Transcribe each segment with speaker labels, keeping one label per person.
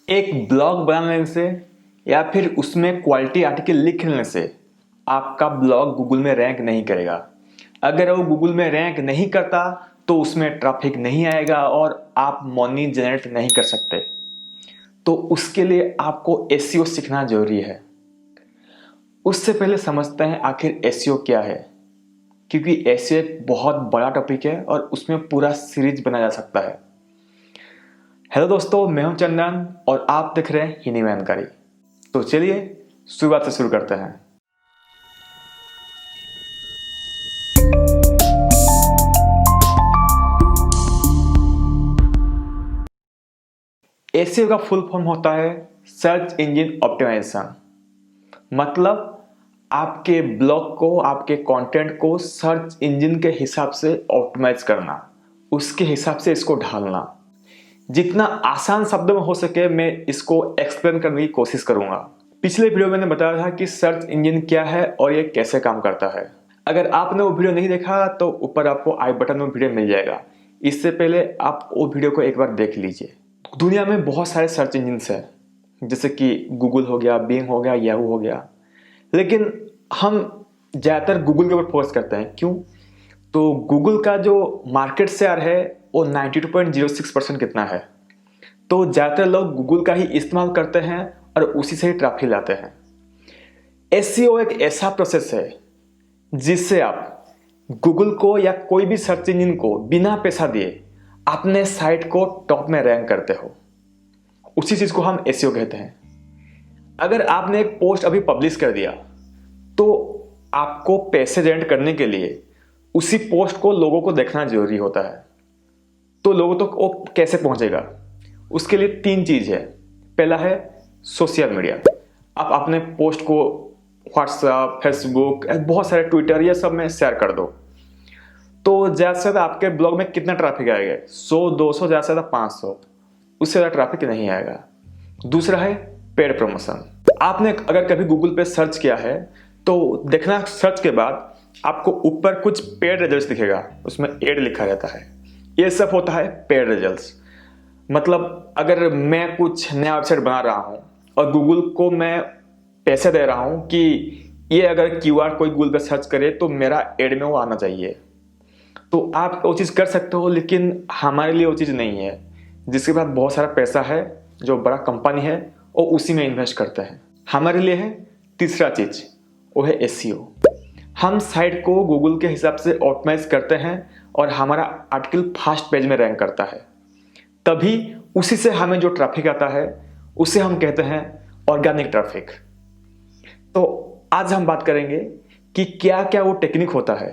Speaker 1: एक ब्लॉग बनाने से या फिर उसमें क्वालिटी आर्टिकल लिख लेने से आपका ब्लॉग गूगल में रैंक नहीं करेगा। अगर वो गूगल में रैंक नहीं करता तो उसमें ट्रैफिक नहीं आएगा और आप मनी जनरेट नहीं कर सकते। तो उसके लिए आपको एसईओ सीखना जरूरी है। उससे पहले समझते हैं आखिर एसईओ क्या है, क्योंकि एसईओ एक बहुत बड़ा टॉपिक है और उसमें पूरा सीरीज बनाया जा सकता है। हेलो दोस्तों, मैं हूं चंदन और आप देख रहे हैं हिंदी में जानकारी। तो चलिए शुरुआत से शुरू करते हैं। एसईओ का फुल फॉर्म होता है सर्च इंजन ऑप्टिमाइजेशन। मतलब आपके ब्लॉग को, आपके कंटेंट को सर्च इंजन के हिसाब से ऑप्टिमाइज करना, उसके हिसाब से इसको ढालना। जितना आसान शब्दों में हो सके मैं इसको एक्सप्लेन करने की कोशिश करूंगा। पिछले वीडियो में मैंने बताया था कि सर्च इंजन क्या है और ये कैसे काम करता है। अगर आपने वो वीडियो नहीं देखा तो ऊपर आपको आई बटन में वीडियो मिल जाएगा। इससे पहले आप वो वीडियो को एक बार देख लीजिए। दुनिया में बहुत सारे सर्च इंजन है, जैसे कि गूगल हो गया, बिंग हो गया, याहू हो गया, लेकिन हम ज़्यादातर गूगल के ऊपर फोकस करते हैं। क्यों? तो गूगल का जो मार्केट शेयर है वो 92.06% कितना है। तो ज़्यादातर लोग गूगल का ही इस्तेमाल करते हैं और उसी से ही ट्रैफिक लाते हैं। एसईओ एक ऐसा प्रोसेस है जिससे आप गूगल को या कोई भी सर्च इंजन को बिना पैसा दिए अपने साइट को टॉप में रैंक करते हो। उसी चीज़ को हम एसईओ कहते हैं। अगर आपने एक पोस्ट अभी पब्लिश कर दिया तो आपको पैसे जनरेट करने के लिए उसी पोस्ट को लोगों को देखना जरूरी होता है। तो लोगों तक वो कैसे पहुंचेगा? उसके लिए तीन चीज है। पहला है सोशल मीडिया। आप अपने पोस्ट को व्हाट्सएप, फेसबुक, बहुत सारे ट्विटर, ये सब में शेयर कर दो तो ज़्यादा से ज़्यादा आपके ब्लॉग में कितना ट्रैफिक आएगा? 100, 200, ज़्यादा से ज़्यादा 500, उससे ज़्यादा ट्रैफिक नहीं आएगा। दूसरा है पेड प्रमोशन। आपने अगर कभी गूगल पे सर्च किया है तो देखना, सर्च के बाद आपको ऊपर कुछ पेड रिजल्ट्स दिखेगा, उसमें एड लिखा रहता है। ये सब होता है पेड रिजल्ट्स। मतलब अगर मैं कुछ नया वेबसाइट बना रहा हूँ और गूगल को मैं पैसे दे रहा हूँ कि ये अगर क्यूआर कोई गूगल पे सर्च करे तो मेरा एड में वो आना चाहिए, तो आप वो चीज़ कर सकते हो। लेकिन हमारे लिए वो चीज़ नहीं है। जिसके पास बहुत सारा पैसा है, जो बड़ा कंपनी है, वो उसी में इन्वेस्ट करते हैं। हमारे लिए है तीसरा चीज़, वो है एसईओ। हम साइट को गूगल के हिसाब से ऑप्टिमाइज करते हैं और हमारा आर्टिकल फर्स्ट पेज में रैंक करता है। तभी उसी से हमें जो ट्रैफिक आता है उसे हम कहते हैं ऑर्गेनिक ट्रैफिक। तो आज हम बात करेंगे कि क्या क्या वो टेक्निक होता है,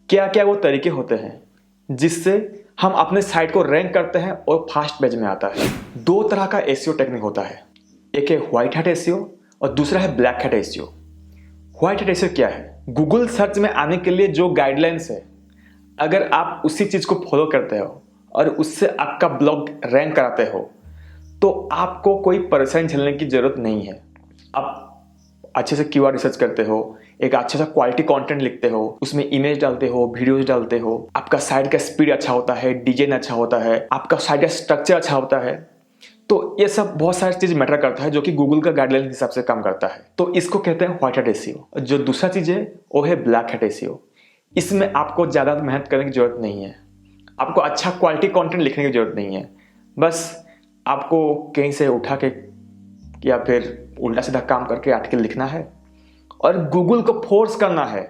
Speaker 1: क्या क्या वो तरीके होते हैं जिससे हम अपने साइट को रैंक करते हैं और फर्स्ट पेज में आता है। दो तरह का एसईओ टेक्निक होता है, एक है व्हाइट हैट एसईओ और दूसरा है black hat SEO. White hat SEO क्या है? गूगल सर्च में आने के लिए जो गाइडलाइंस है, अगर आप उसी चीज को फॉलो करते हो और उससे आपका ब्लॉग रैंक कराते हो तो आपको कोई परेशानी झेलने की जरूरत नहीं है। आप अच्छे से कीवर्ड रिसर्च करते हो, एक अच्छा सा क्वालिटी कंटेंट लिखते हो, उसमें इमेज डालते हो, वीडियोज डालते हो, आपका साइट का स्पीड अच्छा होता है, डिजाइन अच्छा होता है, आपका साइट का स्ट्रक्चर अच्छा होता है। तो ये सब बहुत सारी चीज मैटर करता है जो कि गूगल का गाइडलाइन के हिसाब से काम करता है। तो इसको कहते हैं व्हाइट हैट एसईओ। जो दूसरा चीज है वो है ब्लैक हैट एसईओ। इसमें आपको ज्यादा मेहनत करने की जरूरत नहीं है, आपको अच्छा क्वालिटी कंटेंट लिखने की जरूरत नहीं है। बस आपको कहीं से उठा के या फिर उल्टा सीधा काम करके आर्टिकल लिखना है और गूगल को फोर्स करना है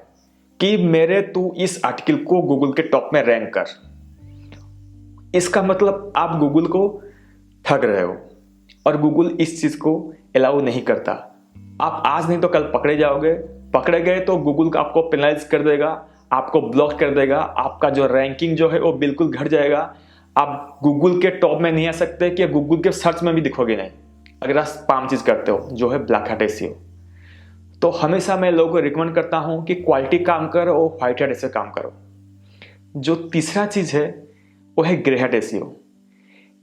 Speaker 1: कि मेरे तू इस आर्टिकल को गूगल के टॉप में रैंक कर। इसका मतलब आप गूगल को ठग रहे हो और गूगल इस चीज को अलाउ नहीं करता। आप आज नहीं तो कल पकड़े जाओगे। पकड़े गए तो गूगल आपको पेनलाइज कर देगा, आपको ब्लॉक कर देगा, आपका जो रैंकिंग जो है वो बिल्कुल घट जाएगा। आप गूगल के टॉप में नहीं आ सकते कि गूगल के सर्च में भी दिखोगे नहीं अगर आप स्पैम चीज करते हो, जो है ब्लैक हैट एसईओ। तो हमेशा मैं लोगों को रिकमेंड करता हूं कि क्वालिटी काम करो और व्हाइट हैट एसईओ काम करो। जो तीसरा चीज है वो है ग्रे हैट एसईओ।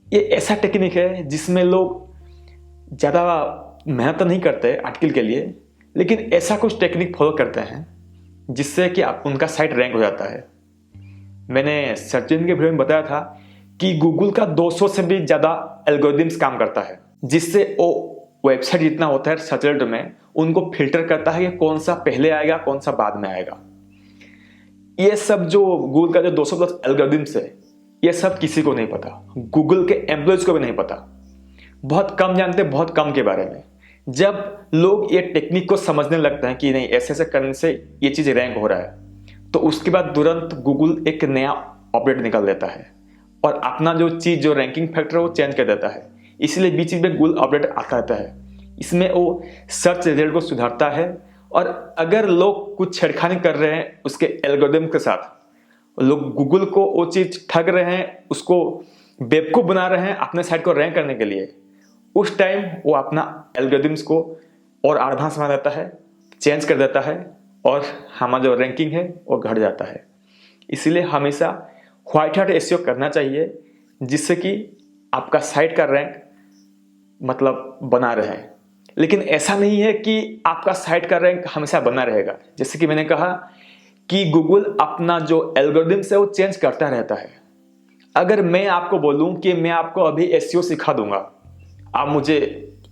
Speaker 1: ये ऐसा टेक्निक है जिसमें लोग ज़्यादा मेहनत तो नहीं करते आर्टिकल के लिए, लेकिन ऐसा कुछ टेक्निक फॉलो करते हैं जिससे कि आप उनका साइट रैंक हो जाता है। मैंने सर्च इंजन के वीडियो में बताया था कि गूगल का 200 से भी ज़्यादा एल्गोरिथम्स काम करता है। जिससे वो वेबसाइट जितना होता है सर्च रिजल्ट में उनको फिल्टर करता है कि कौन सा पहले आएगा कौन सा बाद में आएगा। ये सब जो गूगल का जो 200 प्लस एल्गोरिथम्स है, ये सब किसी को नहीं पता, गूगल के एम्प्लॉयज को भी नहीं पता, बहुत कम जानते, बहुत कम के बारे में। जब लोग ये टेक्निक को समझने लगते हैं कि नहीं ऐसे ऐसे करने से ये चीज रैंक हो रहा है, तो उसके बाद तुरंत गूगल एक नया अपडेट निकाल देता है और अपना जो चीज जो रैंकिंग फैक्टर है वो चेंज कर देता है। इसलिए बीच बीच में गूगल अपडेट आता रहता है। इसमें वो सर्च रिजल्ट को सुधारता है और अगर लोग कुछ छेड़खानी कर रहे हैं उसके एल्गोरिथम के साथ, लोग गूगल को वो चीज ठग रहे हैं, उसको बेवकूफ बना रहे हैं अपने साइट को रैंक करने के लिए, उस टाइम वो अपना एल्गोरिथम्स को और एडवांस बना देता है, चेंज कर देता है और हमारा जो रैंकिंग है वो घट जाता है। इसीलिए हमेशा व्हाइट हैट एसईओ करना चाहिए जिससे कि आपका साइट का रैंक मतलब बना रहे। लेकिन ऐसा नहीं है कि आपका साइट का रैंक हमेशा बना रहेगा। जैसे कि मैंने कहा कि गूगल अपना जो एल्गोरिथम्स है वो चेंज करता रहता है। अगर मैं आपको बोलूं कि मैं आपको अभी एसईओ सिखा दूंगा, आप मुझे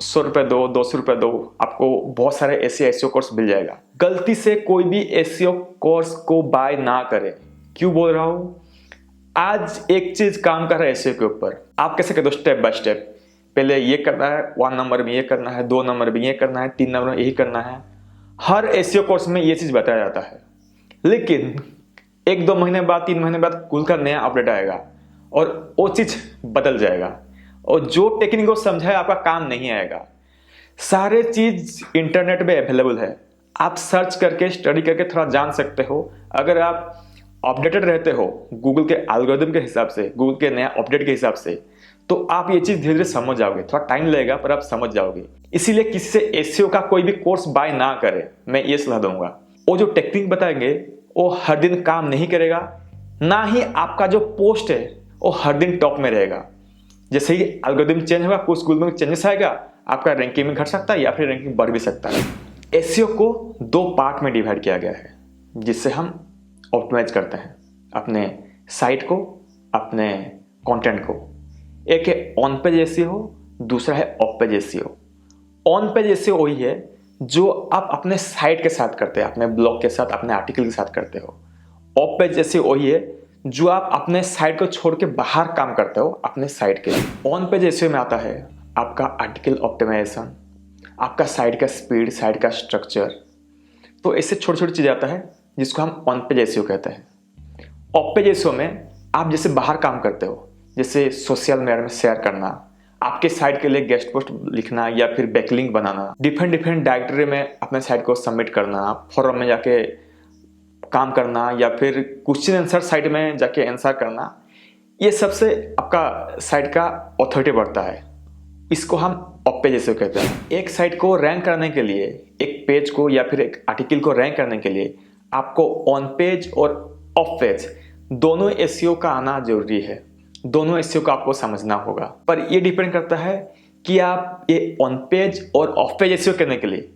Speaker 1: 100 रुपए दो, 200 रुपए दो, आपको बहुत सारे ऐसे एसईओ कोर्स मिल जाएगा। गलती से कोई भी एसईओ कोर्स को बाय ना करें। क्यों बोल रहा हूं? आज एक चीज काम कर रहा है एसईओ के ऊपर, आप कैसे कर दो स्टेप बाय स्टेप। पहले ये करना है, 1 नंबर में ये करना है, 2 नंबर में ये करना है, 3 नंबर में यही करना है। हर एसईओ कोर्स में ये चीज बताया जाता है। लेकिन 1-2 महीने बाद, 3 महीने बाद गूगल का नया अपडेट आएगा और वो चीज बदल जाएगा और जो टेक्निक को समझा है आपका काम नहीं आएगा। सारे चीज इंटरनेट में अवेलेबल है, आप सर्च करके स्टडी करके थोड़ा जान सकते हो। अगर आप अपडेटेड रहते हो गूगल के एल्गोरिथम के हिसाब से, गूगल के नया अपडेट के हिसाब से, तो आप ये चीज धीरे धीरे समझ जाओगे। थोड़ा टाइम लगेगा पर आप समझ जाओगे। इसीलिए किसी से एसईओ का कोई भी कोर्स बाय ना करे, मैं ये सलाह दूंगा। वो जो टेक्निक बताएंगे वो हर दिन काम नहीं करेगा, ना ही आपका जो पोस्ट है वो हर दिन टॉप में रहेगा। जैसे ही एल्गोरिथम चेंज होगा, कुछ गूगल में चेंजेस आएगा, आपका रैंकिंग में घट सकता है या फिर रैंकिंग बढ़ भी सकता है। एसईओ को 2 पार्ट में डिवाइड किया गया है जिससे हम ऑप्टिमाइज करते हैं अपने साइट को, अपने कंटेंट को। एक है ऑन पेज एसईओ, दूसरा है of page SEO. On page SEO वही है जो आप अपने साइट के साथ करते हैं, अपने ब्लॉग के साथ, अपने आर्टिकल के साथ करते हो। ऑफ पेज एसईओ वही है जो आप अपने साइट को छोड़ के बाहर काम करते हो अपने साइट के लिए। ऑन पेज एसईओ में आता है आपका आर्टिकल ऑप्टिमाइजेशन, आपका साइट का स्पीड, साइट का स्ट्रक्चर। तो ऐसे छोटी छोटी चीजें आता है जिसको हम ऑन पेज एसईओ कहते हैं। ऑफ पेज एसईओ में आप जैसे बाहर काम करते हो, जैसे सोशल मीडिया में शेयर करना, आपके साइट के लिए गेस्ट पोस्ट लिखना या फिर बैकलिंक बनाना, डिफरेंट डायरेक्टरी में अपने साइट को सबमिट करना, फोरम में जाके काम करना या फिर क्वेश्चन आंसर साइट में जाके आंसर करना, ये सबसे आपका साइट का अथॉरिटी बढ़ता है। इसको हम ऑफ पेज एसईओ कहते हैं। एक साइट को रैंक करने के लिए, एक पेज को या फिर एक आर्टिकल को रैंक करने के लिए आपको ऑन पेज और ऑफ पेज दोनों एसईओ का आना जरूरी है। दोनों एसईओ को आपको समझना होगा, पर ये डिपेंड करता है कि आप ये ऑन पेज और ऑफ पेज एसईओ करने के लिए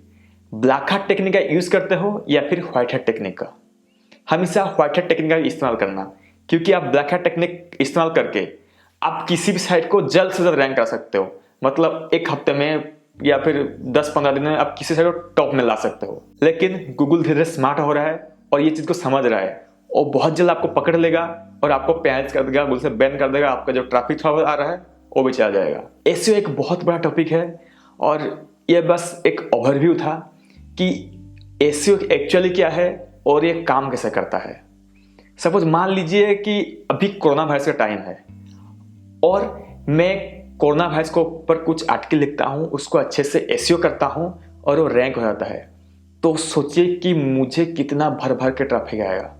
Speaker 1: ब्लैक हैट टेक्निक का यूज करते हो या फिर व्हाइट हैट टेक्निक का। हमेशा व्हाइट हैट टेक्निक का इस्तेमाल करना, क्योंकि आप ब्लैक हैट टेक्निक इस्तेमाल करके आप किसी भी साइट को जल्द से जल्द रैंक कर सकते हो। मतलब एक हफ्ते में या फिर 10-15 दिन में आप किसी साइट को टॉप में ला सकते हो। लेकिन गूगल धीरे धीरे स्मार्ट हो रहा है और ये चीज को समझ रहा है और बहुत जल्द आपको पकड़ लेगा और आपको पैच कर देगा, गूगल से बैन कर देगा। आपका जो ट्रैफिक थोड़ा आ रहा है वो भी चला जाएगा। एसईओ एक बहुत बड़ा टॉपिक है और ये बस एक ओवरव्यू था कि एसईओ एक्चुअली क्या है और ये काम कैसे करता है। सपोज मान लीजिए कि अभी कोरोना वायरस का टाइम है और मैं कोरोना वायरस के ऊपर कुछ आर्टिकल लिखता हूँ, उसको अच्छे से एसईओ करता हूँ और वो रैंक हो जाता है। तो सोचिए कि मुझे कितना भर भर के ट्रैफिक आएगा।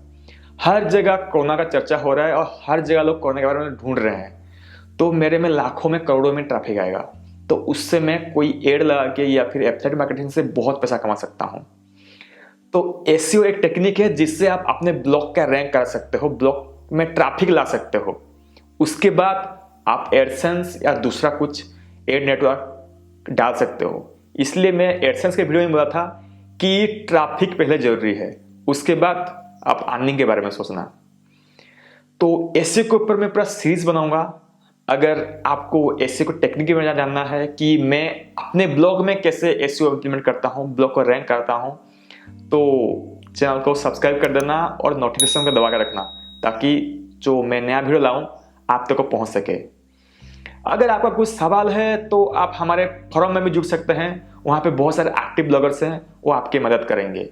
Speaker 1: हर जगह कोरोना का चर्चा हो रहा है और हर जगह लोग कोरोना के बारे में ढूंढ रहे हैं, तो मेरे में लाखों में करोड़ों में ट्रैफिक आएगा। तो उससे मैं कोई एड लगा के या फिर वेबसाइट मार्केटिंग से बहुत पैसा कमा सकता हूँ। तो एसईओ एक टेक्निक है जिससे आप अपने ब्लॉग का रैंक कर सकते हो, ब्लॉग में ट्रैफिक ला सकते हो। उसके बाद आप एडसेंस या दूसरा कुछ एड नेटवर्क डाल सकते हो। इसलिए मैं एडसेंस के वीडियो में बोला था कि ट्रैफिक पहले जरूरी है, उसके बाद आप अर्निंग के बारे में सोचना। तो एसईओ के ऊपर मैं पूरा सीरीज बनाऊंगा। अगर आपको एसईओ को टेक्निकली में जानना है कि मैं अपने ब्लॉग में कैसे एसईओ इंप्लीमेंट करता हूँ, ब्लॉग को रैंक करता हूँ, तो चैनल को सब्सक्राइब कर देना और नोटिफिकेशन को दबा कर रखना, ताकि जो मैं नया वीडियो लाऊं आप तक को पहुंच सके। अगर आपका कुछ सवाल है तो आप हमारे फोरम में भी जुड़ सकते हैं, वहां पे बहुत सारे एक्टिव ब्लॉगर्स हैं, वो आपकी मदद करेंगे।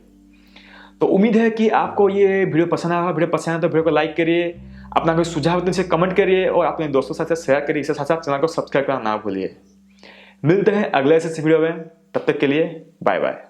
Speaker 1: तो उम्मीद है कि आपको ये वीडियो पसंद आया। वीडियो पसंद आया तो वीडियो को लाइक करिए, अपना कोई सुझाव तो कमेंट करिए और अपने दोस्तों के साथ शेयर करिए। इसके साथ साथ चैनल को सब्सक्राइब करना ना भूलिए। मिलते हैं अगले ऐसे वीडियो में, तब तक के लिए बाय बाय।